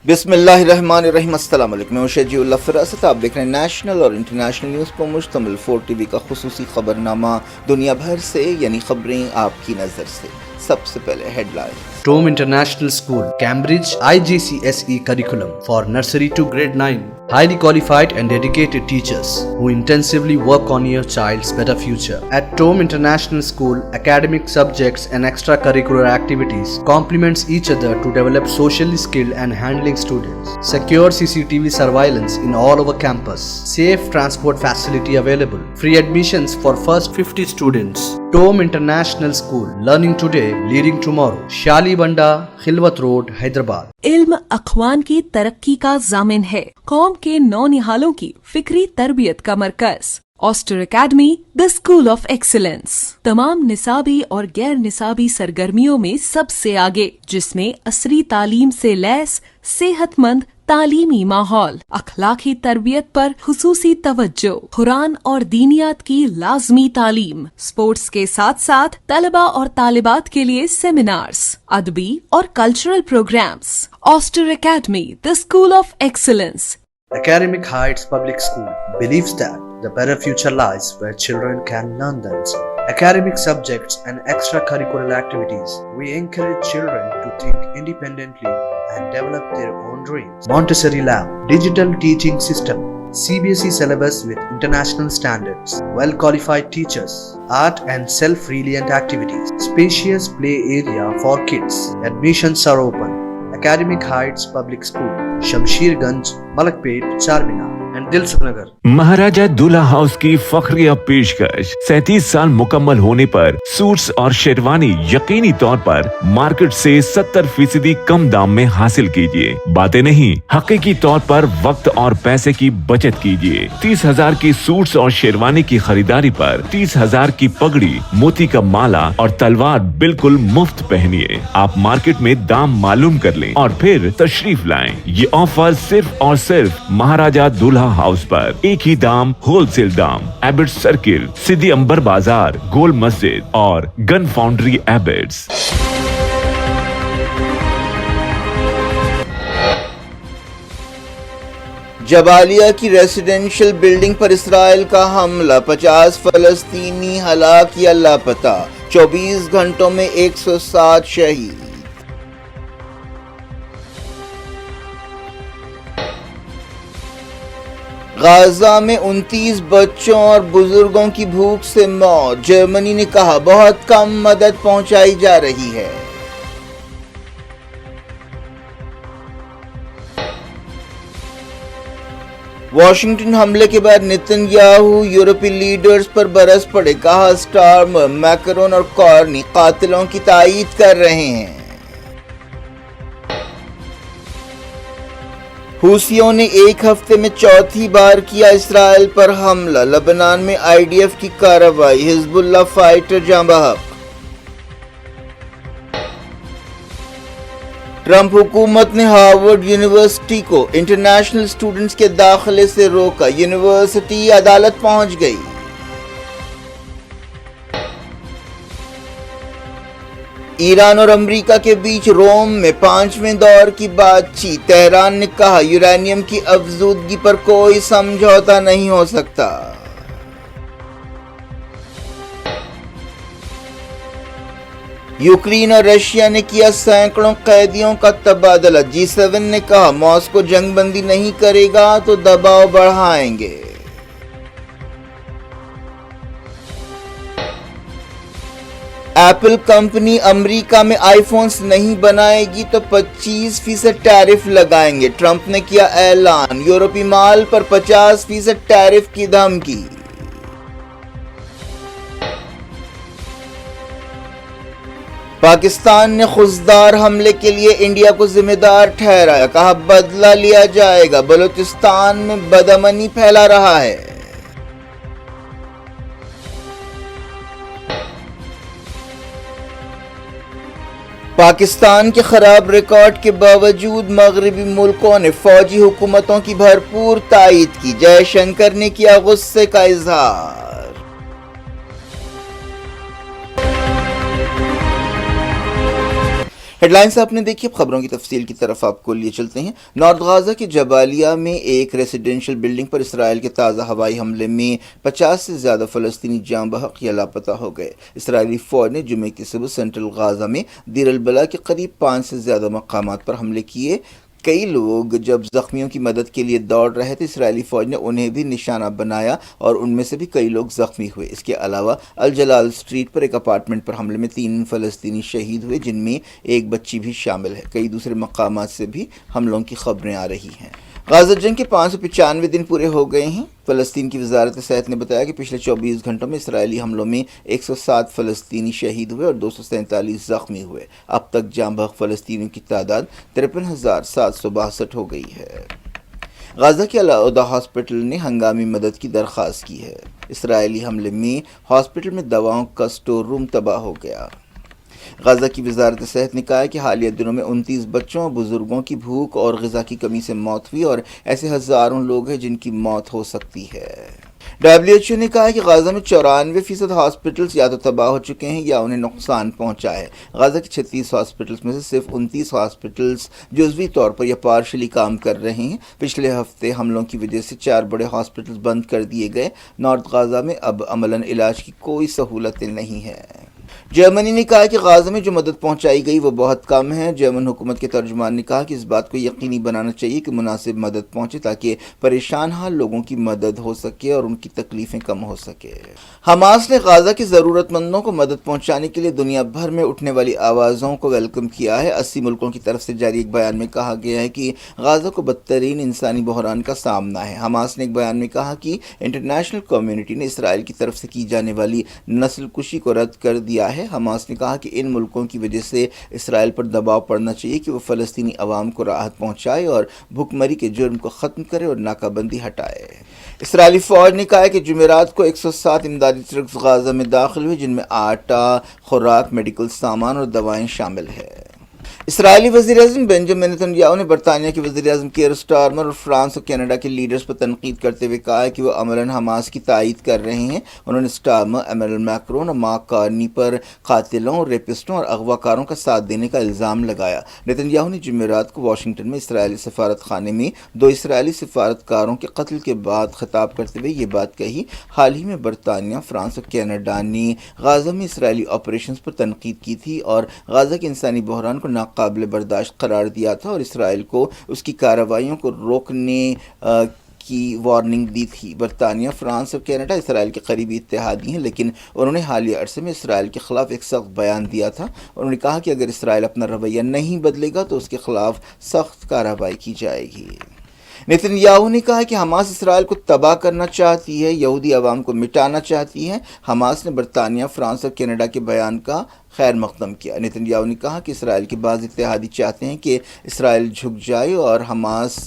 بسم اللہ الرحمن الرحیم۔ السلام علیکم، میں شجیع اللہ فراست، آپ دیکھ رہے ہیں نیشنل اور انٹرنیشنل نیوز پر مشتمل 4 TV کا خصوصی خبرنامہ دنیا بھر سے، یعنی خبریں آپ کی نظر سے۔ سب سے پہلے headline. Tome International School, Cambridge, IGCSE curriculum for nursery to grade 9. Highly qualified and dedicated teachers who intensively work on your child's better future. At Tome International School, academic subjects and extracurricular activities complements each other to develop socially skilled and handling students. Secure CCTV surveillance in all over campus. Safe transport facility available. Free admissions for first 50 students. Tome International School, learning today, leading tomorrow. شالی بنڈا، خلوت road, Hyderabad. علم اخوان کی ترقی کا ضامن ہے، قوم کے نونہالوں کی فکری تربیت کا مرکز۔ Aster academy, the school of excellence, تمام نصابی اور غیر نصابی سرگرمیوں میں سب سے آگے، جس میں عصری تعلیم سے لیس صحت مند تعلیمی ماحول، اخلاقی تربیت پر خصوصی توجہ، قرآن اور دینیات کی لازمی تعلیم، اسپورٹس کے ساتھ ساتھ طلبہ اور طالبات کے لیے سیمینارز، ادبی اور cultural programmes. Aster academy, the school of excellence. Academic Heights Public School believes that the better future lies where children can learn themselves. Academic subjects and extracurricular activities. We encourage children to think independently and develop their own dreams. Montessori Lab, digital teaching system, CBSE syllabus with international standards, well-qualified teachers, art and self-reliant activities, spacious play area for kids. Admissions are open. Academic Heights Public School, Shamsheer Gunj, Malakpet, Charminar and Dilsukhnagar. Maharaja Dulha house کی فخریہ پیشکش 37 سال مکمل ہونے پر suits اور شیروانی یقینی طور پر market سے 70% کم دام میں حاصل کیجیے۔ باتیں نہیں، حقیقی طور پر وقت اور پیسے کی بچت کیجیے۔ 30,000 کی سوٹس اور شیروانی کی خریداری پر 30,000 کی پگڑی، موتی کا مالا اور تلوار بالکل مفت پہنیے۔ آپ مارکیٹ میں دام معلوم کر لیں اور پھر تشریف لائیں۔ یہ آفر صرف اور صرف مہاراجہ دولہا ہاؤس پر، ایک ہی دام، ہول سیل دام، ایبٹ سرکل، سدھی امبر بازار، گول مسجد اور گن فاؤنڈری ایبٹس۔ جبالیہ کی ریزیڈینشل بلڈنگ پر اسرائیل کا حملہ، 50 فلسطینی ہلاک یا لاپتہ، 24 گھنٹوں میں 107 شہید۔ غزہ میں 29 بچوں اور بزرگوں کی بھوک سے موت، جرمنی نے کہا بہت کم مدد پہنچائی جا رہی ہے۔ واشنگٹن حملے کے بعد نیتن یاہو یورپی لیڈرز پر برس پڑے، کہا سٹارمر، میکرون اور کارنی قاتلوں کی تائید کر رہے ہیں۔ حوثیوں نے ایک ہفتے میں چوتھی بار کیا اسرائیل پر حملہ، لبنان میں IDF کی کارروائی، حزب اللہ فائٹر جاں بحق۔ ٹرمپ حکومت نے ہارورڈ یونیورسٹی کو انٹرنیشنل اسٹوڈنٹس کے داخلے سے روکا، یونیورسٹی عدالت پہنچ گئی۔ ایران اور امریکہ کے بیچ روم میں 5ویں دور کی بات چیت، تہران نے کہا یورینیم کی افزودگی پر کوئی سمجھوتا نہیں ہو سکتا۔ یوکرین اور رشیا نے کیا سینکڑوں قیدیوں کا تبادلہ، G7 نے کہا ماسکو جنگ بندی نہیں کرے گا تو دباؤ بڑھائیں گے۔ ایپل کمپنی امریکہ میں آئی فونز نہیں بنائے گی تو 25% ٹیرف لگائیں گے، ٹرمپ نے کیا اعلان، یورپی مال پر 50% ٹیرف کی دھمکی۔ پاکستان نے خضدار حملے کے لیے انڈیا کو ذمہ دار ٹھہرایا، کہا بدلہ لیا جائے گا، بلوچستان میں بدامنی پھیلا رہا ہے۔ پاکستان کے خراب ریکارڈ کے باوجود مغربی ملکوں نے فوجی حکومتوں کی بھرپور تائید کی، جے شنکر نے کیا غصے کا اظہار۔ ہیڈ لائنز آپ نے دیکھی، اب خبروں کی تفصیل کی طرف آپ کو لیے چلتے ہیں۔ نارتھ غازہ کے جبالیہ میں ایک ریزیڈینشل بلڈنگ پر اسرائیل کے تازہ ہوائی حملے میں 50 سے زیادہ فلسطینی جاں بحق یا لاپتہ ہو گئے۔ اسرائیلی فوج نے جمعے کی صبح سینٹرل غازہ میں دیر البلح کے قریب 5 سے زیادہ مقامات پر حملے کیے۔ کئی لوگ جب زخمیوں کی مدد کے لیے دوڑ رہے تھے، اسرائیلی فوج نے انہیں بھی نشانہ بنایا اور ان میں سے بھی کئی لوگ زخمی ہوئے۔ اس کے علاوہ الجلال اسٹریٹ پر ایک اپارٹمنٹ پر حملے میں 3 فلسطینی شہید ہوئے، جن میں ایک بچی بھی شامل ہے۔ کئی دوسرے مقامات سے بھی حملوں کی خبریں آ رہی ہیں۔ غازہ جنگ کے 595 دن پورے ہو گئے ہیں۔ فلسطین کی وزارت صحت نے بتایا کہ پچھلے 24 گھنٹوں میں اسرائیلی حملوں میں 107 فلسطینی شہید ہوئے اور 247 زخمی ہوئے۔ اب تک جاں بحق فلسطینیوں کی تعداد 53,762 ہو گئی ہے۔ غازہ کے العودہ ہاسپٹل نے ہنگامی مدد کی درخواست کی ہے۔ اسرائیلی حملے میں ہاسپٹل میں دواؤں کا سٹور روم تباہ ہو گیا۔ غزہ کی وزارت صحت نے کہا ہے کہ حالیہ دنوں میں 29 بچوں اور بزرگوں کی بھوک اور غذا کی کمی سے موت ہوئی اور ایسے ہزاروں لوگ ہیں جن کی موت ہو سکتی ہے۔ WHO نے کہا ہے کہ غزہ میں 94% ہاسپٹلز یا تو تباہ ہو چکے ہیں یا انہیں نقصان پہنچا ہے۔ غزہ کے 36 ہاسپٹلز میں سے صرف 29 ہاسپٹلز جزوی طور پر یا پارشلی کام کر رہے ہیں۔ پچھلے ہفتے حملوں کی وجہ سے 4 بڑے ہاسپٹلز بند کر دیے گئے۔ نارتھ غزہ میں اب عملاً علاج کی کوئی سہولتیں نہیں ہیں۔ جرمنی نے کہا کہ غزہ میں جو مدد پہنچائی گئی وہ بہت کم ہے۔ جرمن حکومت کے ترجمان نے کہا کہ اس بات کو یقینی بنانا چاہیے کہ مناسب مدد پہنچے تاکہ پریشان حال لوگوں کی مدد ہو سکے اور ان کی تکلیفیں کم ہو سکے۔ حماس نے غزہ کے ضرورت مندوں کو مدد پہنچانے کے لیے دنیا بھر میں اٹھنے والی آوازوں کو ویلکم کیا ہے۔ 80 ملکوں کی طرف سے جاری ایک بیان میں کہا گیا ہے کہ غزہ کو بدترین انسانی بحران کا سامنا ہے۔ حماس نے ایک بیان میں کہا کہ انٹرنیشنل کمیونٹی نے اسرائیل کی طرف سے کی جانے والی نسل کشی کو رد کر دیا ہے۔ حماس نے کہا کہ ان ملکوں کی وجہ سے اسرائیل پر دباؤ پڑنا چاہیے کہ وہ فلسطینی عوام کو راحت پہنچائے اور بھوک مری کے جرم کو ختم کرے اور ناکہ بندی ہٹائے۔ اسرائیلی فوج نے کہا ہے کہ جمعرات کو 107 امدادی ٹرکس غزہ میں داخل ہوئے، جن میں آٹا، خوراک، میڈیکل سامان اور دوائیں شامل ہیں۔ اسرائیلی وزیر اعظم بنجامن نیتن یاہو نے برطانیہ کے وزیر اعظم کیئر سٹارمر اور فرانس اور کینیڈا کے لیڈرز پر تنقید کرتے ہوئے کہا ہے کہ وہ عملاً حماس کی تائید کر رہے ہیں۔ انہوں نے سٹارمر، ایمنوئل میکرون اور مارک کارنی پر قاتلوں اور ریپسٹوں اور اغوا کاروں کا ساتھ دینے کا الزام لگایا۔ نیتن یاہو نے جمعرات کو واشنگٹن میں اسرائیلی سفارت خانے میں 2 اسرائیلی سفارتکاروں کے قتل کے بعد خطاب کرتے ہوئے یہ بات کہی۔ حال ہی میں برطانیہ، فرانس اور کینیڈا نے غزہ میں اسرائیلی آپریشنز پر تنقید کی تھی اور غزہ کے انسانی بحران کو قابل برداشت قرار دیا تھا اور اسرائیل کو اس کی کارروائیوں کو روکنے کی وارننگ دی تھی۔ برطانیہ، فرانس اور کینیڈا اسرائیل کے قریبی اتحادی ہیں، لیکن انہوں نے حالیہ عرصے میں اسرائیل کے خلاف ایک سخت بیان دیا تھا۔ انہوں نے کہا کہ اگر اسرائیل اپنا رویہ نہیں بدلے گا تو اس کے خلاف سخت کارروائی کی جائے گی۔ نیتن یاہو نے کہا کہ حماس اسرائیل کو تباہ کرنا چاہتی ہے، یہودی عوام کو مٹانا چاہتی ہے۔ حماس نے برطانیہ، فرانس اور کینیڈا کے بیان کا خیر مقدم کیا۔ نیتن یاہو نے کہا کہ اسرائیل کے بعض اتحادی چاہتے ہیں کہ اسرائیل جھک جائے اور حماس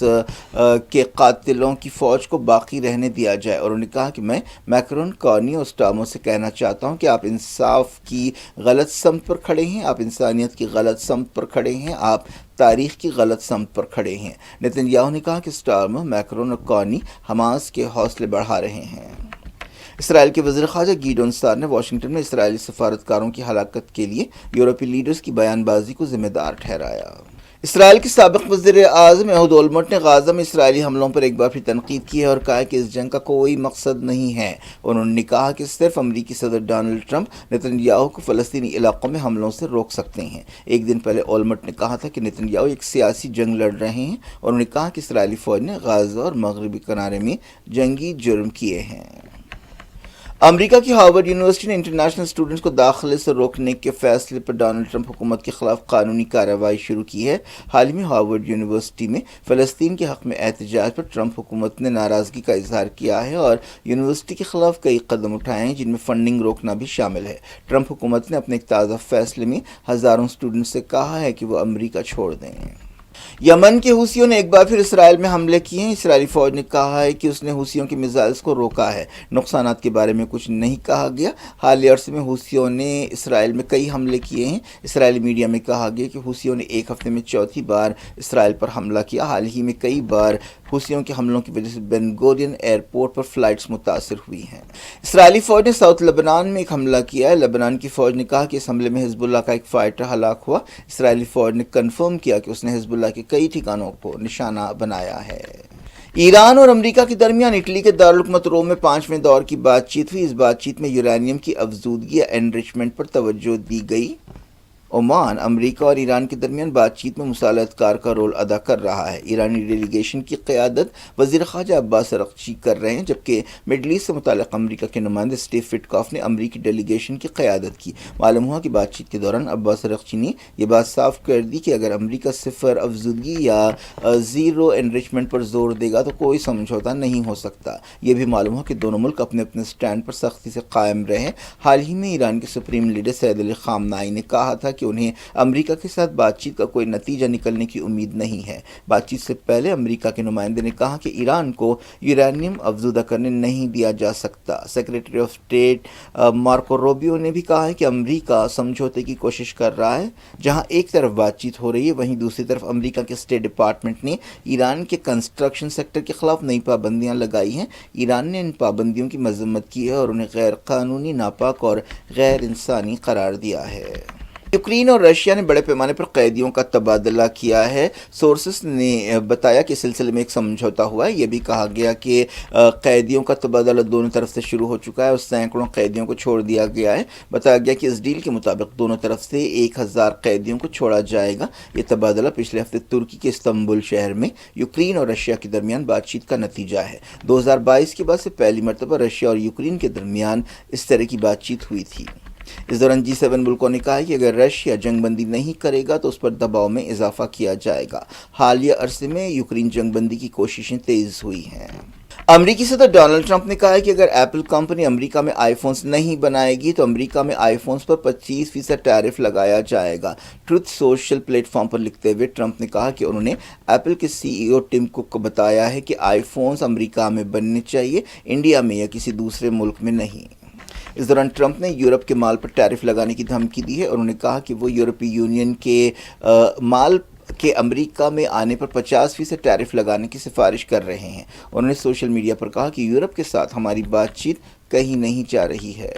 کے قاتلوں کی فوج کو باقی رہنے دیا جائے، اور انہوں نے کہا کہ میں میکرون، کارنی اور سٹارمر سے کہنا چاہتا ہوں کہ آپ انصاف کی غلط سمت پر کھڑے ہیں، آپ انسانیت کی غلط سمت پر کھڑے ہیں، آپ تاریخ کی غلط سمت پر کھڑے ہیں۔ نیتن یاہو نے کہا کہ سٹارمر، میکرون اور کارنی حماس کے حوصلے بڑھا رہے ہیں۔ اسرائیل کے وزیر خارجہ گیڈون سار نے واشنگٹن میں اسرائیلی سفارتکاروں کی ہلاکت کے لیے یورپی لیڈرز کی بیان بازی کو ذمہ دار ٹھہرایا۔ اسرائیل کے سابق وزیر اعظم احود اولمرٹ نے غزہ میں اسرائیلی حملوں پر ایک بار پھر تنقید کی ہے اور کہا کہ اس جنگ کا کوئی مقصد نہیں ہے۔ انہوں نے کہا کہ صرف امریکی صدر ڈونلڈ ٹرمپ نیتن یاہو کو فلسطینی علاقوں میں حملوں سے روک سکتے ہیں۔ ایک دن پہلے اولمرٹ نے کہا تھا کہ نیتن یاہو ایک سیاسی جنگ لڑ رہے ہیں۔ انہوں نے کہا کہ اسرائیلی فوج نے غزہ اور مغربی کنارے میں جنگی جرم کیے ہیں۔ امریکہ کی ہارورڈ یونیورسٹی نے انٹرنیشنل اسٹوڈنٹس کو داخلے سے روکنے کے فیصلے پر ڈونلڈ ٹرمپ حکومت کے خلاف قانونی کارروائی شروع کی ہے۔ حال ہی میں ہارورڈ یونیورسٹی میں فلسطین کے حق میں احتجاج پر ٹرمپ حکومت نے ناراضگی کا اظہار کیا ہے اور یونیورسٹی کے خلاف کئی قدم اٹھائے ہیں، جن میں فنڈنگ روکنا بھی شامل ہے۔ ٹرمپ حکومت نے اپنے ایک تازہ فیصلے میں ہزاروں اسٹوڈنٹس سے کہا ہے کہ وہ امریکہ چھوڑ دیں۔ یمن کے حوثیوں نے ایک بار پھر اسرائیل میں حملے کیے ہیں۔ اسرائیلی فوج نے کہا ہے کہ اس نے حوثیوں کے میزائلز کو روکا ہے۔ نقصانات کے بارے میں کچھ نہیں کہا گیا۔ حالیہ عرصے میں حوثیوں نے اسرائیل میں کئی حملے کیے ہیں۔ اسرائیلی میڈیا میں کہا گیا کہ حوثیوں نے ایک ہفتے میں چوتھی بار اسرائیل پر حملہ کیا۔ حال ہی میں کئی بار حوثیوں کے حملوں کی وجہ سے بن گورین ایئرپورٹ پر فلائٹس متاثر ہوئی ہیں۔ اسرائیلی فوج نے ساؤتھ لبنان میں ایک حملہ کیا ہے۔ لبنان کی فوج نے کہا کہ اس حملے میں حزب اللہ کا ایک فائٹر ہلاک ہوا۔ اسرائیلی فوج نے کنفرم کیا کہ اس نے حزب اللہ کے کئی ٹھکانوں کو نشانہ بنایا ہے۔ ایران اور امریکہ کے درمیان اٹلی کے دارالحکومت روم میں 5ویں دور کی بات چیت ہوئی۔ اس بات چیت میں یورینیم کی افزودگی یا انریچمنٹ پر توجہ دی گئی۔ عمان امریکہ اور ایران کے درمیان بات چیت میں مصالحت کار کا رول ادا کر رہا ہے۔ ایرانی ڈیلیگیشن کی قیادت وزیر خارجہ عباس اراغچی کر رہے ہیں، جبکہ مڈل ایسٹ سے متعلق امریکہ کے نمائندے اسٹیو وٹکاف نے امریکی ڈیلیگیشن کی قیادت کی۔ معلوم ہوا کہ بات چیت کے دوران عباس اراغچی نے یہ بات صاف کر دی کہ اگر امریکہ صفر افزودگی یا زیرو انریچمنٹ پر زور دے گا تو کوئی سمجھوتہ نہیں ہو سکتا۔ یہ بھی معلوم ہوا کہ دونوں ملک اپنے اپنے سٹینڈ پر سختی سے قائم رہے۔ حال ہی میں ایران کے سپریم لیڈر سید علی خامنائی نے کہا تھا کہ انہیں امریکہ کے ساتھ بات چیت کا کوئی نتیجہ نکلنے کی امید نہیں ہے۔ بات چیت سے پہلے امریکہ کے نمائندے نے کہا کہ ایران کو یورینیم افزودہ کرنے نہیں دیا جا سکتا۔ Secretary of state Marco Rubio نے بھی کہا ہے کہ امریکہ سمجھوتے کی کوشش کر رہا ہے۔ جہاں ایک طرف بات چیت ہو رہی ہے، وہیں دوسری طرف امریکہ کے اسٹیٹ ڈپارٹمنٹ نے ایران کے کنسٹرکشن سیکٹر کے خلاف نئی پابندیاں لگائی ہیں۔ ایران نے ان پابندیوں کی مذمت کی ہے اور انہیں غیر قانونی، ناپاک اور غیر انسانی قرار دیا ہے۔ یوکرین اور رشیا نے بڑے پیمانے پر قیدیوں کا تبادلہ کیا ہے۔ سورسز نے بتایا کہ اس سلسلے میں ایک سمجھوتہ ہوا ہے۔ یہ بھی کہا گیا کہ قیدیوں کا تبادلہ دونوں طرف سے شروع ہو چکا ہے اور سینکڑوں قیدیوں کو چھوڑ دیا گیا ہے۔ بتایا گیا کہ اس ڈیل کے مطابق دونوں طرف سے 1000 قیدیوں کو چھوڑا جائے گا۔ یہ تبادلہ پچھلے ہفتے ترکی کے استنبول شہر میں یوکرین اور رشیا کے درمیان بات چیت کا نتیجہ ہے۔ 2022 کے بعد سے پہلی مرتبہ رشیا اور یوکرین کے درمیان اس طرح کی بات چیت ہوئی تھی۔ اس دوران G7 ملکوں نے کہا کہ اگر رشیا جنگ بندی نہیں کرے گا تو اس پر دباؤ میں اضافہ کیا جائے گا۔ حالیہ عرصے میں یوکرین جنگ بندی کی کوششیں تیز ہوئی ہیں۔ امریکی صدر ڈونلڈ ٹرمپ نے کہا ہے کہ اگر ایپل کمپنی امریکہ میں آئی فونز نہیں بنائے گی تو امریکہ میں آئی فونز پر 25% ٹیرف لگایا جائے گا۔ ٹروتھ سوشل پلیٹ فارم پر لکھتے ہوئے ٹرمپ نے کہا کہ انہوں نے ایپل کے CEO ٹم کک کو بتایا ہے کہ آئی فونز امریکہ میں بننے چاہیے، انڈیا میں یا کسی دوسرے ملک میں نہیں۔ اس دوران ٹرمپ نے یورپ کے مال پر ٹیرف لگانے کی دھمکی دی ہے۔ انہوں نے کہا کہ وہ یورپی یونین کے مال کہ امریکہ میں آنے پر 50% ٹیرف لگانے کی سفارش کر رہے ہیں۔ انہوں نے سوشل میڈیا پر کہا کہ یورپ کے ساتھ ہماری بات چیت کہیں نہیں جا رہی ہے۔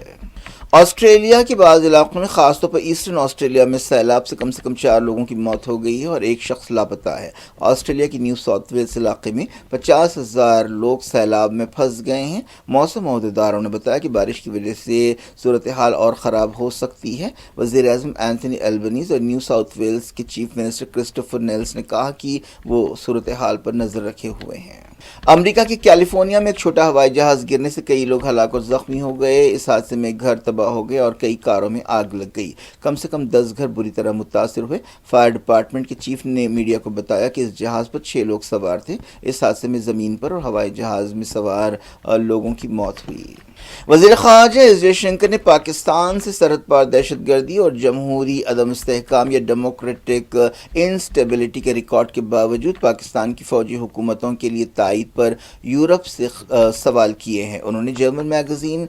آسٹریلیا کے بعض علاقوں میں خاص طور پر ایسٹرن آسٹریلیا میں سیلاب سے کم 4 لوگوں کی موت ہو گئی ہے اور ایک شخص لاپتہ ہے۔ آسٹریلیا کی نیو ساؤتھ ویلز علاقے میں 50,000 لوگ سیلاب میں پھنس گئے ہیں۔ موسم عہدیداروں نے بتایا کہ بارش کی وجہ سے صورتحال اور خراب ہو سکتی ہے۔ وزیر اعظم اینتھونی البنیز اور نیو ساؤتھ ویلز کے چیف منسٹر کرسٹوفر نیلس نے کہا کہ وہ صورتحال پر نظر رکھے ہوئے ہیں۔ امریکہ کے کیلیفورنیا میں ایک چھوٹا ہوائی جہاز گرنے سے کئی لوگ ہلاک اور زخمی ہو گئے۔ اس حادثے میں ایک گھر تباہ ہو گیا اور کئی کاروں میں آگ لگ گئی۔ کم سے کم 10 گھر بری طرح متاثر ہوئے۔ فائر ڈپارٹمنٹ کے چیف نے میڈیا کو بتایا کہ اس جہاز پر 6 لوگ سوار تھے۔ اس حادثے میں زمین پر اور ہوائی جہاز میں سوار لوگوں کی موت ہوئی۔ وزیر خارجہ ایس جے شنکر نے پاکستان سے سرحد پار دہشت گردی اور جمہوری عدم استحکام یا ڈیموکریٹک انسٹیبلٹی کے ریکارڈ کے باوجود پاکستان کی فوجی حکومتوں کے لیے تائید پر یورپ سے سوال کیے ہیں۔ انہوں نے جرمن میگزین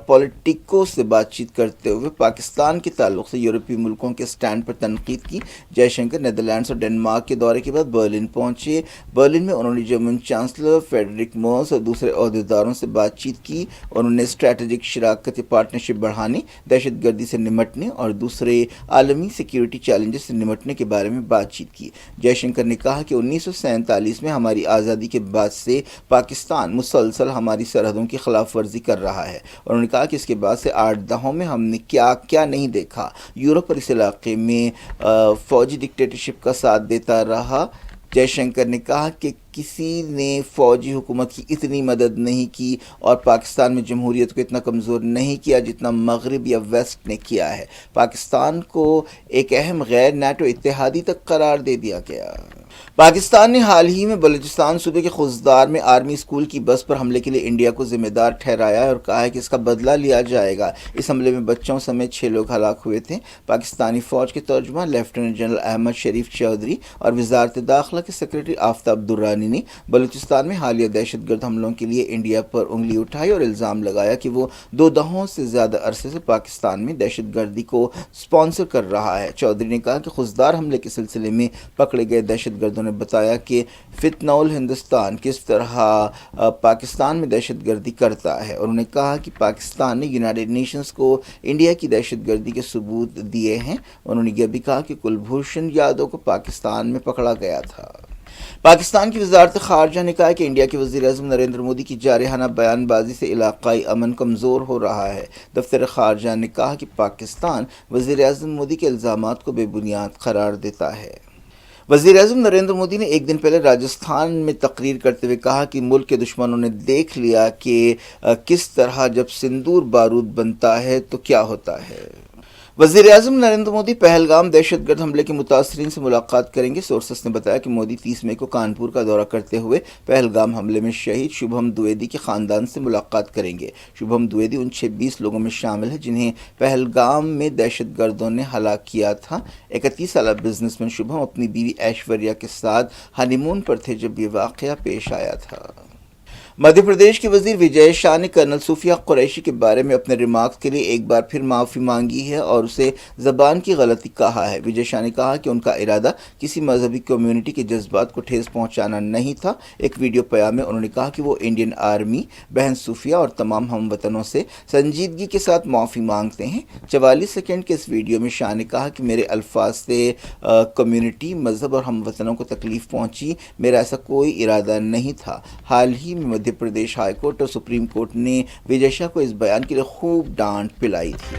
پولیٹیکو سے بات چیت کرتے ہوئے پاکستان کے تعلق سے یورپی ملکوں کے سٹینڈ پر تنقید کی۔ جے شنکر نیدرلینڈز اور ڈنمارک کے دورے کے بعد برلن پہنچے۔ برلن میں انہوں نے جرمن چانسلر فریڈرک مرز اور دوسرے عہدیداروں سے بات چیت کی۔ انہوں نے اسٹریٹجک شراکت پارٹنرشپ بڑھانے، دہشت گردی سے نمٹنے اور دوسرے عالمی سیکیورٹی چیلنجز سے نمٹنے کے بارے میں بات چیت کی۔ جے شنکر نے کہا کہ 1947 میں ہماری آزادی کے بعد سے پاکستان مسلسل ہماری سرحدوں کی خلاف ورزی کر رہا ہے۔ انہوں نے کہا کہ اس کے بعد سے 8 دہوں میں ہم نے کیا نہیں دیکھا۔ یورپ اور اس علاقے میں فوجی ڈکٹیٹرشپ کا ساتھ دیتا رہا۔ جے شنکر نے کہا کہ کسی نے فوجی حکومت کی اتنی مدد نہیں کی اور پاکستان میں جمہوریت کو اتنا کمزور نہیں کیا جتنا مغرب یا ویسٹ نے کیا ہے۔ پاکستان کو ایک اہم غیر نیٹو اتحادی تک قرار دے دیا گیا۔ پاکستان نے حال ہی میں بلوچستان صوبے کے خوزدار میں آرمی اسکول کی بس پر حملے کے لیے انڈیا کو ذمہ دار ٹھہرایا ہے اور کہا ہے کہ اس کا بدلہ لیا جائے گا۔ اس حملے میں بچوں سمیت 6 لوگ ہلاک ہوئے تھے۔ پاکستانی فوج کے ترجمان لیفٹیننٹ جنرل احمد شریف چودھری اور وزارت داخلہ کے سیکرٹری آفتاب درانی نے بلوچستان میں حالیہ دہشت گرد حملوں کے لیے انڈیا پر انگلی اٹھائی اور الزام لگایا کہ وہ 2 دہوں سے زیادہ عرصے سے پاکستان میں دہشت گردی کو سپانسر کر رہا ہے۔ چودھری نے کہا کہ خوزدار حملے کے سلسلے میں پکڑے گئے دہشت گردوں نے بتایا کہ فتنول ہندوستان کس طرح پاکستان میں دہشت گردی کرتا ہے۔ انہوں نے کہا کہ پاکستان نے یونائیٹڈ نیشنز کو انڈیا کی دہشت گردی کے ثبوت دیے ہیں۔ انہوں نے یہ بھی کہا کہ کلبھوشن یادو کو پاکستان میں پکڑا گیا تھا۔ پاکستان کی وزارت خارجہ نے کہا کہ انڈیا کے وزیر اعظم نریندر مودی کی جارحانہ بیان بازی سے علاقائی امن کمزور ہو رہا ہے۔ دفتر خارجہ نے کہا کہ پاکستان وزیر اعظم مودی کے الزامات کو بے بنیاد قرار دیتا ہے۔ وزیر اعظم نریندر مودی نے ایک دن پہلے راجستھان میں تقریر کرتے ہوئے کہا کہ ملک کے دشمنوں نے دیکھ لیا کہ کس طرح جب سندور بارود بنتا ہے تو کیا ہوتا ہے۔ وزیر اعظم نریندر مودی پہلگام دہشت گرد حملے کے متاثرین سے ملاقات کریں گے۔ سورسز نے بتایا کہ مودی 30 مئی کو کانپور کا دورہ کرتے ہوئے پہلگام حملے میں شہید شبھم دویدی کے خاندان سے ملاقات کریں گے۔ شبھم دویدی ان 26 لوگوں میں شامل ہے جنہیں پہلگام میں دہشت گردوں نے ہلاک کیا تھا۔ 31 سالہ بزنس مین شبھم اپنی بیوی ایشوریا کے ساتھ ہنی مون پر تھے جب یہ واقعہ پیش آیا تھا۔ مدھیہ پردیش کے وزیر وجے شاہ نے کرنل صوفیہ قریشی کے بارے میں اپنے ریمارکس کے لیے ایک بار پھر معافی مانگی ہے اور اسے زبان کی غلطی کہا ہے۔ وجے شاہ نے کہا کہ ان کا ارادہ کسی مذہبی کمیونٹی کے جذبات کو ٹھیس پہنچانا نہیں تھا۔ ایک ویڈیو پیام میں انہوں نے کہا کہ وہ انڈین آرمی، بہن صوفیہ اور تمام ہم وطنوں سے سنجیدگی کے ساتھ معافی مانگتے ہیں۔ 44 سیکنڈ کے اس ویڈیو میں شاہ نے کہا کہ میرے الفاظ سے کمیونٹی، مذہب اور ہم وطنوں کو تکلیف پہنچی، میرا ایسا کوئی ارادہ نہیں تھا۔ حال ہی میں مدھیہ پردیش ہائی کورٹ اور سپریم کورٹ نے وجے شاہ کو اس بیان کے لیے خوب ڈانٹ پلائی تھی۔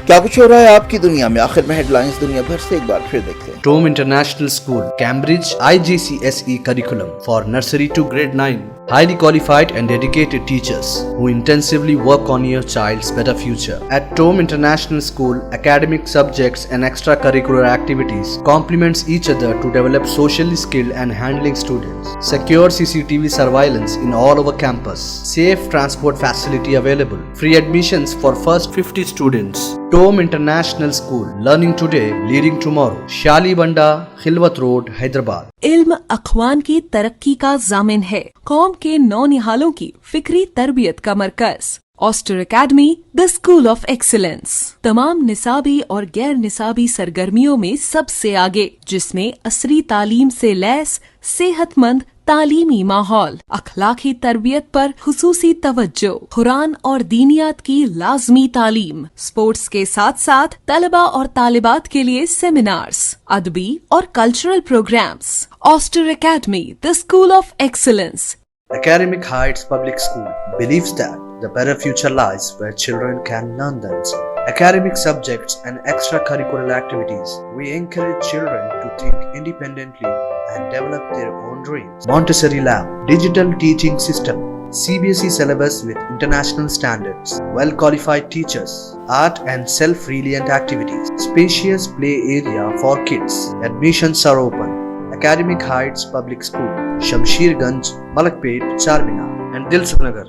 کیا کچھ ہو رہا ہے آپ کی دنیا میں؟ آخر میں ہیڈ لائنز دنیا بھر سے ایک بار پھر دیکھتے ہیں۔ Tom international school Cambridge IGCSE curriculum for nursery to grade 9. Highly qualified and dedicated teachers who intensively work on your child's better future. At Tom International School, academic subjects and extracurricular activities complements each other to develop socially skilled and handling students. Secure CCTV surveillance in all over campus. Safe transport facility available. Free admissions for first 50 students. Tom International School. Learning today, leading tomorrow. Shali Banda, Khilwat Road, Hyderabad. علم اخوان کی ترقی کا ضامن ہے، قوم کے نونہالوں کی فکری تربیت کا مرکز۔ Aster academy the school of excellence تمام نصابی اور غیر نصابی سرگرمیوں میں سب سے آگے، جس میں عصری تعلیم سے لیس صحت مند تعلیمی ماحول، اخلاقی تربیت پر خصوصی توجہ، قرآن اور دینیات کی لازمی تعلیم، اسپورٹس کے ساتھ ساتھ طلبہ اور طالبات کے لیے سیمینارز، ادبی اور cultural programmes. Aster academy the school of excellence. Academic Heights Public School believes that the better future lies where children can learn themselves. Academic subjects and extracurricular activities. We encourage children to think independently and develop their own dreams. Montessori Lab, digital teaching system, CBSE syllabus with international standards, well-qualified teachers, art and self-reliant activities, spacious play area for kids. Admissions are open. Academic Heights Public School, Shamsherganj, Malakpet, Charminar and Dilsukh Nagar.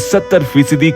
70%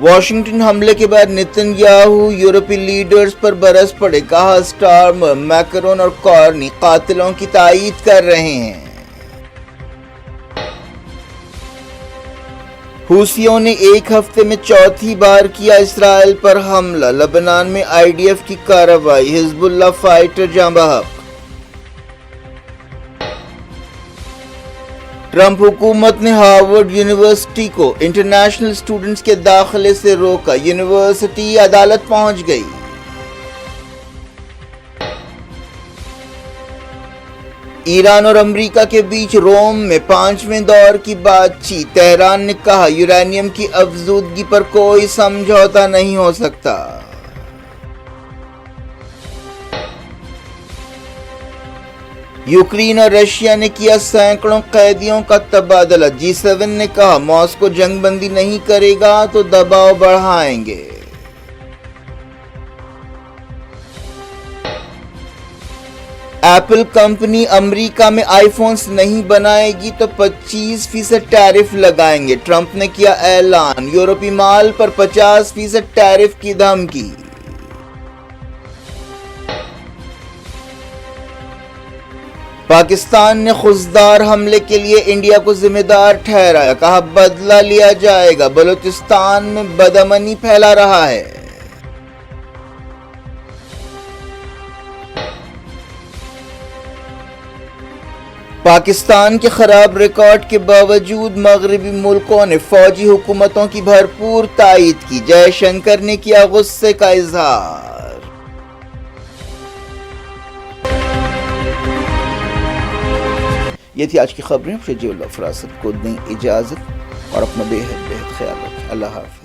Washington حملے کے بعد Nitin Yahoo یورپی leaders پر برس پڑے، کہا Starmer, Macron اور کارنی قاتلوں کی تائید کر رہے ہیں۔ حوثیوں نے ایک ہفتے میں چوتھی بار کیا اسرائیل پر حملہ، لبنان میں IDF کی کارروائی، حزب اللہ فائٹر جاں بحق۔ ٹرمپ حکومت نے ہارورڈ یونیورسٹی کو انٹرنیشنل اسٹوڈنٹس کے داخلے سے روکا، یونیورسٹی عدالت پہنچ گئی۔ ایران اور امریکہ کے بیچ روم میں 5ویں دور کی بات چیت، تہران نے کہا یورینیم کی افزودگی پر کوئی سمجھوتا نہیں ہو سکتا۔ یوکرین اور رشیا نے کیا سینکڑوں قیدیوں کا تبادلہ، G7 نے کہا ماسکو جنگ بندی نہیں کرے گا تو دباؤ بڑھائیں گے۔ ایپل کمپنی امریکہ میں آئی فونز نہیں بنائے گی تو 25% ٹیرف لگائیں گے، ٹرمپ نے کیا اعلان، یورپی مال پر 50% ٹیرف کی دھمکی۔ پاکستان نے خضدار حملے کے لیے انڈیا کو ذمہ دار ٹھہرایا، کہا بدلہ لیا جائے گا، بلوچستان میں بدامنی پھیلا رہا ہے۔ پاکستان کے خراب ریکارڈ کے باوجود مغربی ملکوں نے فوجی حکومتوں کی بھرپور تائید کی، جے شنکر نے کیا غصے کا اظہار۔ یہ تھی آج کی خبریں، فجی اللہ فراست کو دیں اجازت اور اپنا بے حد خیال رکھیں۔ اللہ حافظ۔